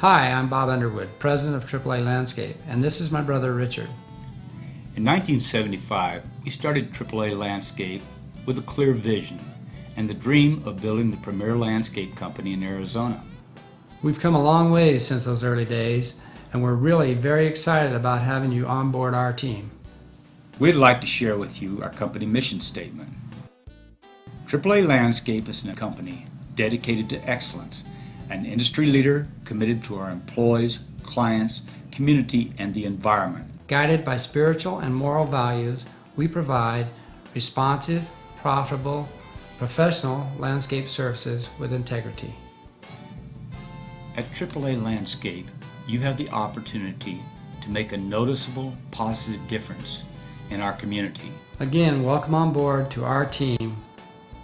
Hi, I'm Bob Underwood, president of AAA Landscape, and this is my brother Richard. In 1975, we started AAA Landscape with a clear vision and the dream of building the premier landscape company in Arizona. We've come a long ways since those early days, and we're really very excited about having you on board our team. We'd like to share with you our company mission statement. AAA Landscape is a company dedicated to excellence, an industry leader committed to our employees, clients, community, and the environment. Guided by spiritual and moral values, we provide responsive, profitable, professional landscape services with integrity. At AAA Landscape, you have the opportunity to make a noticeable, positive difference in our community. Again, welcome on board to our team,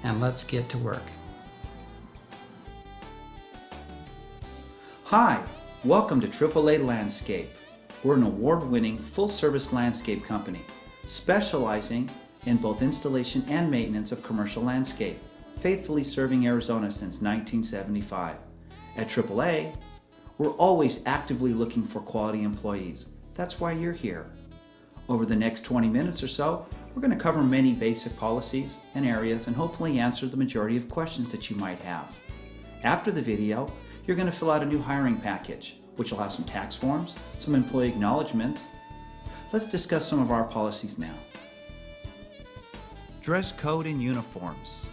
and let's get to work. Hi, welcome to AAA Landscape. We're an award-winning full-service landscape company specializing in both installation and maintenance of commercial landscape, faithfully serving Arizona since 1975. At AAA, we're always actively looking for quality employees. That's why you're here. Over the next 20 minutes or so, we're going to cover many basic policies and areas and hopefully answer the majority of questions that you might have. After the video, you're going to fill out a new hiring package, which will have some tax forms, some employee acknowledgments. Let's discuss some of our policies now. Dress code and uniforms.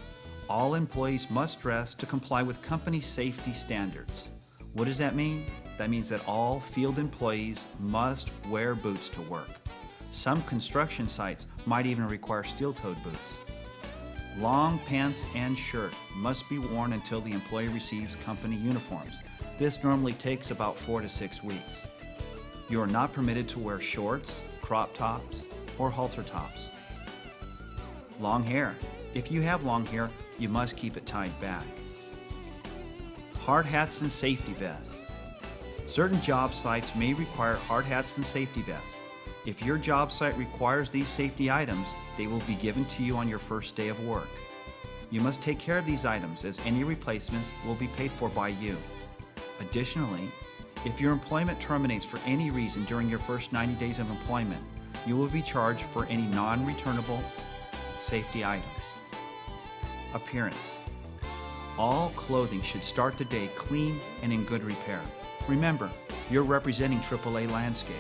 All employees must dress to comply with company safety standards. What does that mean? That means that all field employees must wear boots to work. Some construction sites might even require steel-toed boots. Long pants and shirt must be worn until the employee receives company uniforms. This normally takes about 4 to 6 weeks. You are not permitted to wear shorts, crop tops, or halter tops. Long hair. If you have long hair, you must keep it tied back. Hard hats and safety vests. Certain job sites may require hard hats and safety vests. If your job site requires these safety items, they will be given to you on your first day of work. You must take care of these items as any replacements will be paid for by you. Additionally, if your employment terminates for any reason during your first 90 days of employment, you will be charged for any non-returnable safety items. Appearance. All clothing should start the day clean and in good repair. Remember, you're representing AAA Landscape.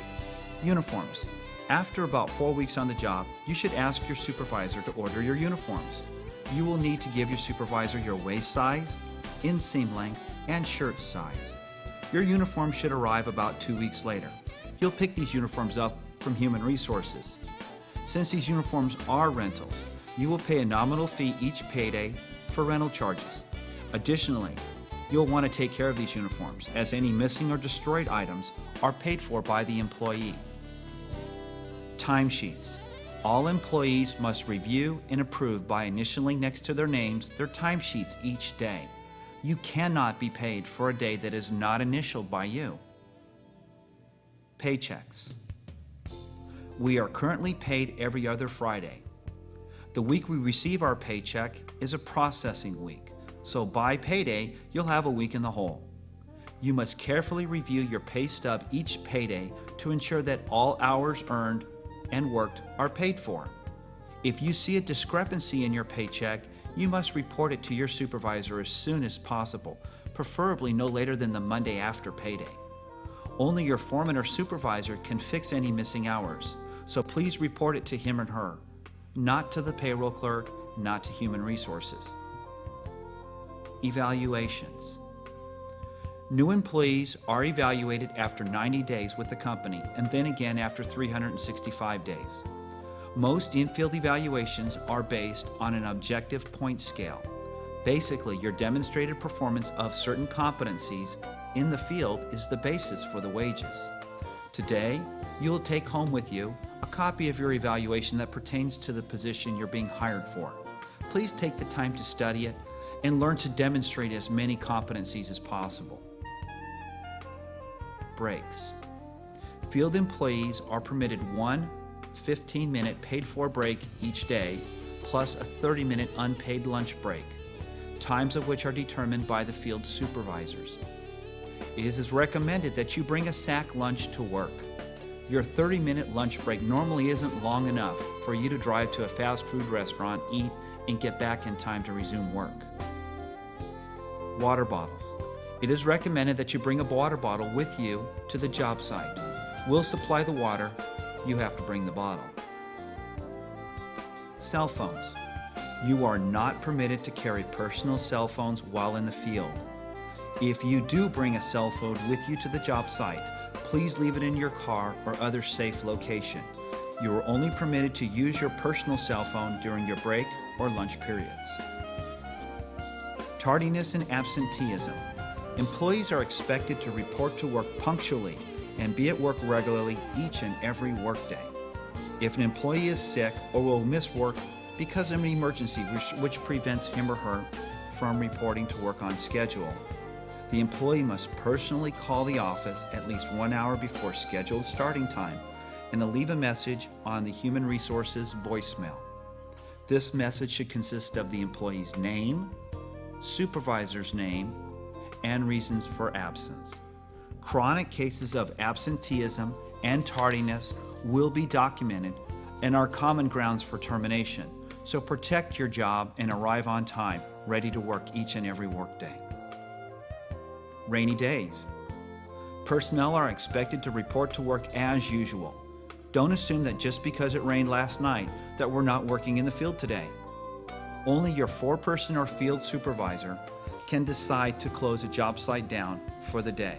Uniforms. After about 4 weeks on the job, you should ask your supervisor to order your uniforms. You will need to give your supervisor your waist size, inseam length, and shirt size. Your uniform should arrive about 2 weeks later. You'll pick these uniforms up from Human Resources. Since these uniforms are rentals, you will pay a nominal fee each payday for rental charges. Additionally, you'll want to take care of these uniforms as any missing or destroyed items are paid for by the employee. Timesheets. All employees must review and approve by initialing next to their names their timesheets each day. You cannot be paid for a day that is not initialed by you. Paychecks. We are currently paid every other Friday. The week we receive our paycheck is a processing week, so by payday, you'll have a week in the hole. You must carefully review your pay stub each payday to ensure that all hours earned and worked are paid for. If you see a discrepancy in your paycheck, you must report it to your supervisor as soon as possible, preferably no later than the Monday after payday. Only your foreman or supervisor can fix any missing hours, so please report it to him or her, not to the payroll clerk, not to Human Resources. Evaluations. New employees are evaluated after 90 days with the company and then again after 365 days. Most in-field evaluations are based on an objective point scale. Basically, your demonstrated performance of certain competencies in the field is the basis for the wages. Today, you'll take home with you a copy of your evaluation that pertains to the position you're being hired for. Please take the time to study it and learn to demonstrate as many competencies as possible. Breaks. Field employees are permitted one 15-minute paid-for break each day, plus a 30-minute unpaid lunch break, times of which are determined by the field supervisors. it is recommended that you bring a sack lunch to work. Your 30-minute lunch break normally isn't long enough for you to drive to a fast food restaurant, eat, and get back in time to resume work. Water bottles. It is recommended that you bring a water bottle with you to the job site. We'll supply the water, you have to bring the bottle. Cell phones. You are not permitted to carry personal cell phones while in the field. If you do bring a cell phone with you to the job site, please leave it in your car or other safe location. You are only permitted to use your personal cell phone during your break or lunch periods. Tardiness and absenteeism. Employees are expected to report to work punctually and be at work regularly each and every workday. If an employee is sick or will miss work because of an emergency which prevents him or her from reporting to work on schedule, the employee must personally call the office at least 1 hour before scheduled starting time and leave a message on the Human Resources voicemail. This message should consist of the employee's name, supervisor's name, and reasons for absence. Chronic cases of absenteeism and tardiness will be documented and are common grounds for termination, so protect your job and arrive on time, ready to work each and every workday. Rainy days. Personnel are expected to report to work as usual. Don't assume that just because it rained last night that we're not working in the field today. Only your foreperson or field supervisor can decide to close a job site down for the day,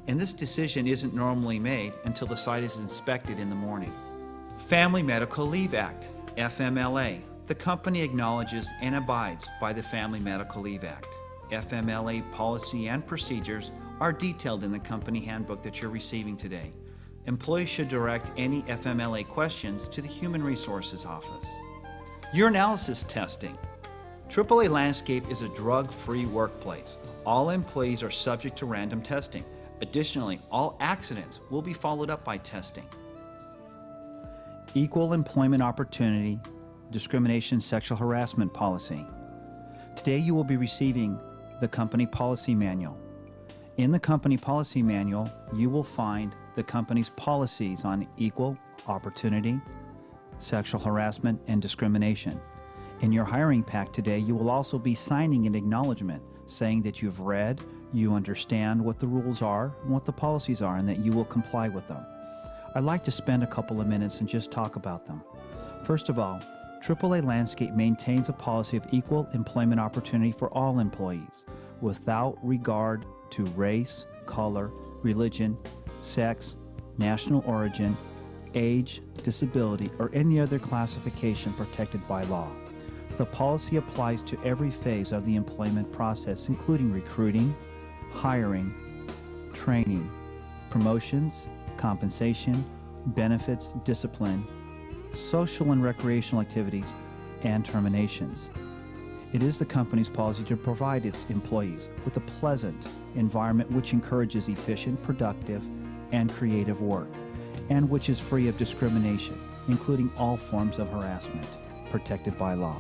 and this decision isn't normally made until the site is inspected in the morning. Family Medical Leave Act, FMLA. The company acknowledges and abides by the Family Medical Leave Act. FMLA policy and procedures are detailed in the company handbook that you're receiving today. Employees should direct any FMLA questions to the Human Resources Office. Urinalysis testing. AAA Landscape is a drug-free workplace. All employees are subject to random testing. Additionally, all accidents will be followed up by testing. Equal Employment Opportunity, Discrimination, Sexual Harassment Policy. Today you will be receiving the Company Policy Manual. In the Company Policy Manual, you will find the company's policies on equal opportunity, sexual harassment, and discrimination. In your hiring pack today, you will also be signing an acknowledgement saying that you've read, you understand what the rules are, and what the policies are, and that you will comply with them. I'd like to spend a couple of minutes and just talk about them. First of all, AAA Landscape maintains a policy of equal employment opportunity for all employees, without regard to race, color, religion, sex, national origin, age, disability, or any other classification protected by law. The policy applies to every phase of the employment process, including recruiting, hiring, training, promotions, compensation, benefits, discipline, social and recreational activities, and terminations. It is the company's policy to provide its employees with a pleasant environment which encourages efficient, productive, and creative work, and which is free of discrimination, including all forms of harassment protected by law.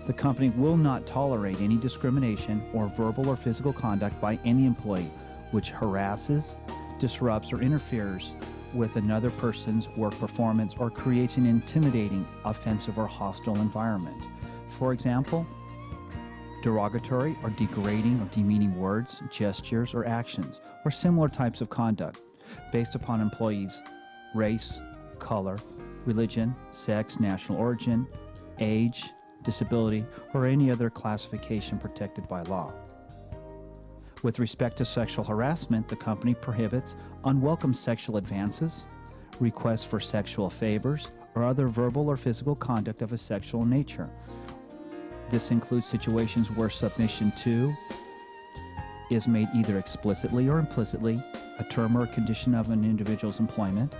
The company will not tolerate any discrimination or verbal or physical conduct by any employee which harasses, disrupts, or interferes with another person's work performance or creates an intimidating, offensive, or hostile environment. For example, derogatory or degrading or demeaning words, gestures, or actions, or similar types of conduct based upon employees' race, color, religion, sex, national origin, age, disability, or any other classification protected by law. With respect to sexual harassment, the company prohibits unwelcome sexual advances, requests for sexual favors, or other verbal or physical conduct of a sexual nature. This includes situations where submission to is made either explicitly or implicitly a term or a condition of an individual's employment.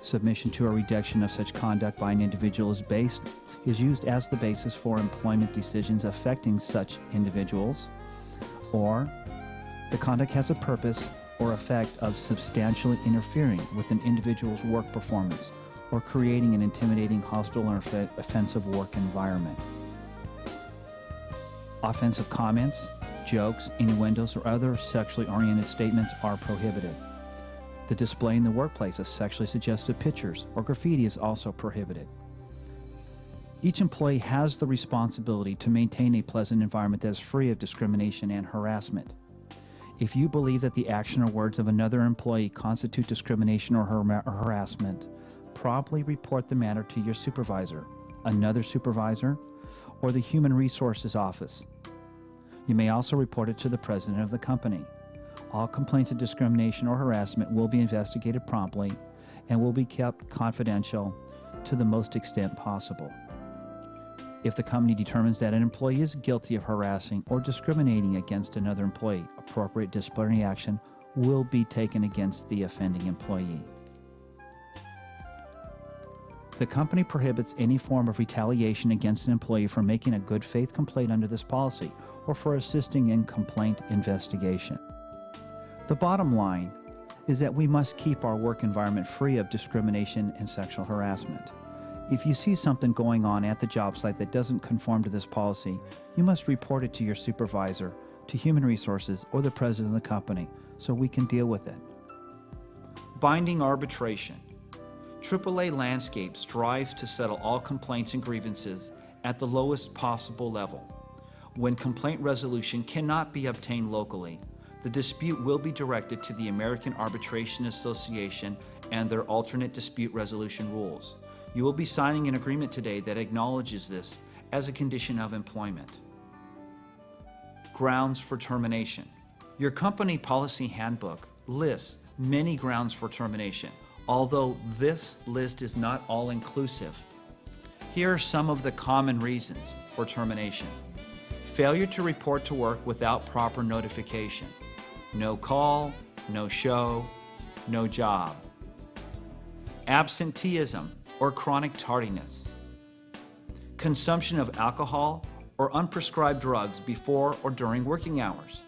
Submission to or rejection of such conduct by an individual is used as the basis for employment decisions affecting such individuals, or the conduct has a purpose or effect of substantially interfering with an individual's work performance or creating an intimidating, hostile, or offensive work environment. Offensive comments, jokes, innuendos, or other sexually oriented statements are prohibited. The display in the workplace of sexually suggestive pictures or graffiti is also prohibited. Each employee has the responsibility to maintain a pleasant environment that is free of discrimination and harassment. If you believe that the action or words of another employee constitute discrimination or harassment, promptly report the matter to your supervisor, another supervisor, or the Human Resources Office. You may also report it to the president of the company. All complaints of discrimination or harassment will be investigated promptly and will be kept confidential to the most extent possible. If the company determines that an employee is guilty of harassing or discriminating against another employee, appropriate disciplinary action will be taken against the offending employee. The company prohibits any form of retaliation against an employee for making a good faith complaint under this policy or for assisting in complaint investigation. The bottom line is that we must keep our work environment free of discrimination and sexual harassment. If you see something going on at the job site that doesn't conform to this policy, you must report it to your supervisor, to Human Resources, or the president of the company so we can deal with it. Binding arbitration. AAA Landscape strives to settle all complaints and grievances at the lowest possible level. When complaint resolution cannot be obtained locally, the dispute will be directed to the American Arbitration Association and their alternate dispute resolution rules. You will be signing an agreement today that acknowledges this as a condition of employment. Grounds for termination. Your company policy handbook lists many grounds for termination, although this list is not all-inclusive. Here are some of the common reasons for termination. Failure to report to work without proper notification. No call, no show, no job. Absenteeism or chronic tardiness. Consumption of alcohol or unprescribed drugs before or during working hours.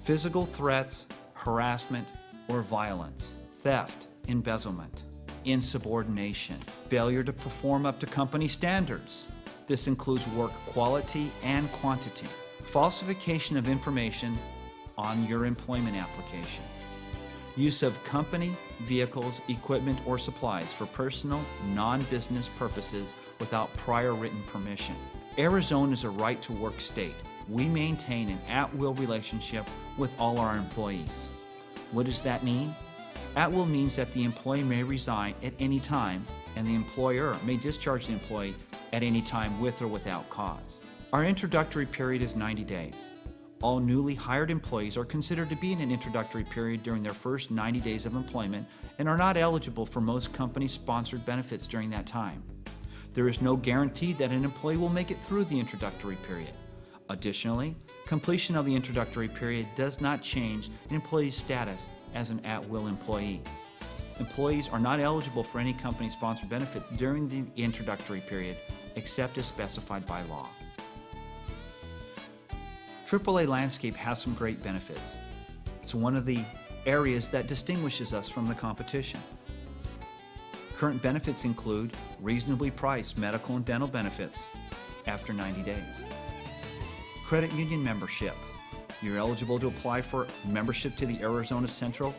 Physical threats, harassment, or violence. Theft, embezzlement. Insubordination. Failure to perform up to company standards. This includes work quality and quantity. Falsification of information on your employment application. Use of company, vehicles, equipment, or supplies for personal, non-business purposes without prior written permission. Arizona is a right-to-work state. We maintain an at-will relationship with all our employees. What does that mean? At-will means that the employee may resign at any time and the employer may discharge the employee at any time with or without cause. Our introductory period is 90 days. All newly hired employees are considered to be in an introductory period during their first 90 days of employment and are not eligible for most company-sponsored benefits during that time. There is no guarantee that an employee will make it through the introductory period. Additionally, completion of the introductory period does not change an employee's status as an at-will employee. Employees are not eligible for any company-sponsored benefits during the introductory period except as specified by law. AAA Landscape has some great benefits. It's one of the areas that distinguishes us from the competition. Current benefits include reasonably priced medical and dental benefits after 90 days. Credit union membership. You're eligible to apply for membership to the Arizona Central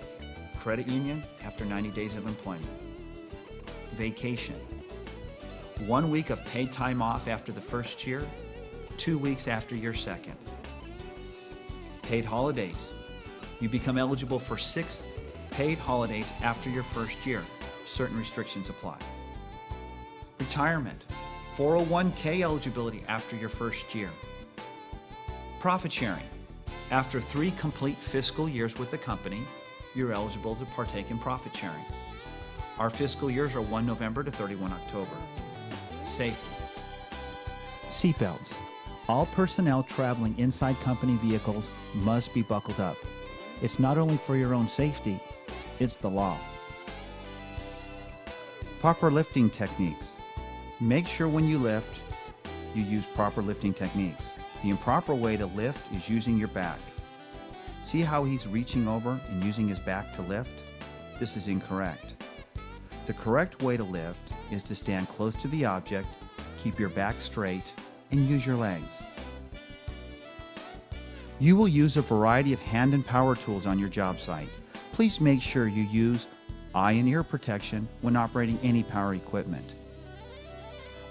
Credit Union after 90 days of employment. Vacation. 1 week of paid time off after the first year, 2 weeks after your second. Paid holidays. You become eligible for 6 paid holidays after your first year. Certain restrictions apply. Retirement. 401k eligibility after your first year. Profit sharing. After 3 complete fiscal years with the company, you're eligible to partake in profit sharing. Our fiscal years are 1 November to 31 October. Safety. Seatbelts. All personnel traveling inside company vehicles must be buckled up. It's not only for your own safety, it's the law. Proper lifting techniques. Make sure when you lift, you use proper lifting techniques. The improper way to lift is using your back. See how he's reaching over and using his back to lift? This is incorrect. The correct way to lift is to stand close to the object, keep your back straight, and use your legs. You will use a variety of hand and power tools on your job site. Please make sure you use eye and ear protection when operating any power equipment.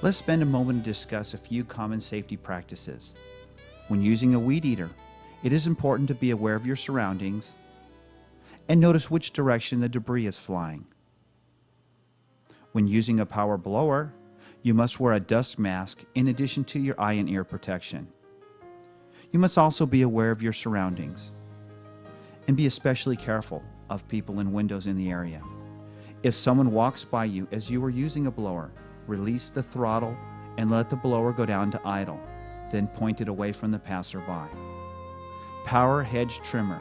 Let's spend a moment to discuss a few common safety practices. When using a weed eater, it is important to be aware of your surroundings and notice which direction the debris is flying. When using a power blower, you must wear a dust mask in addition to your eye and ear protection. You must also be aware of your surroundings and be especially careful of people and windows in the area. If someone walks by you as you are using a blower, release the throttle and let the blower go down to idle, then point it away from the passerby. Power hedge trimmer.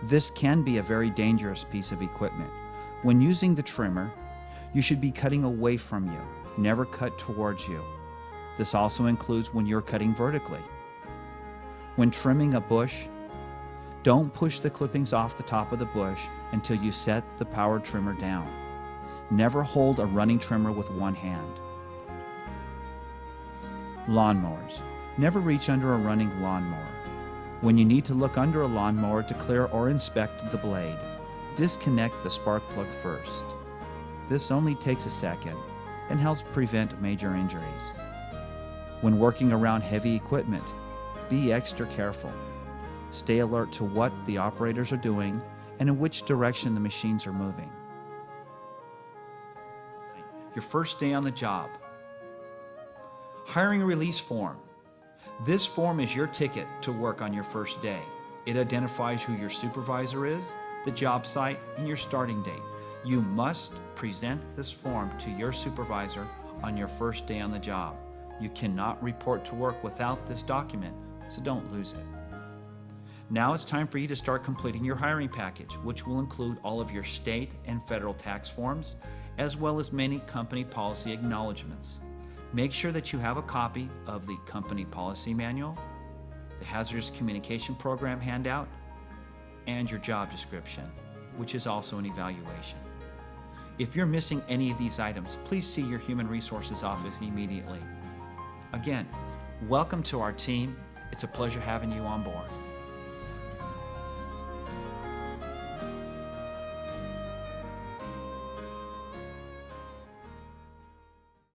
This can be a very dangerous piece of equipment. When using the trimmer, you should be cutting away from you, never cut towards you. This also includes when you're cutting vertically. When trimming a bush, don't push the clippings off the top of the bush until you set the power trimmer down. Never hold a running trimmer with one hand. Lawnmowers. Never reach under a running lawnmower. When you need to look under a lawnmower to clear or inspect the blade, disconnect the spark plug first. This only takes a second and helps prevent major injuries. When working around heavy equipment, be extra careful. Stay alert to what the operators are doing and in which direction the machines are moving. Your first day on the job. Hiring release form. This form is your ticket to work on your first day. It identifies who your supervisor is, the job site, and your starting date. You must present this form to your supervisor on your first day on the job. You cannot report to work without this document, so don't lose it. Now it's time for you to start completing your hiring package, which will include all of your state and federal tax forms, as well as many company policy acknowledgments. Make sure that you have a copy of the company policy manual, the hazardous communication program handout, and your job description, which is also an evaluation. If you're missing any of these items, please see your Human Resources office immediately. Again, welcome to our team. It's a pleasure having you on board.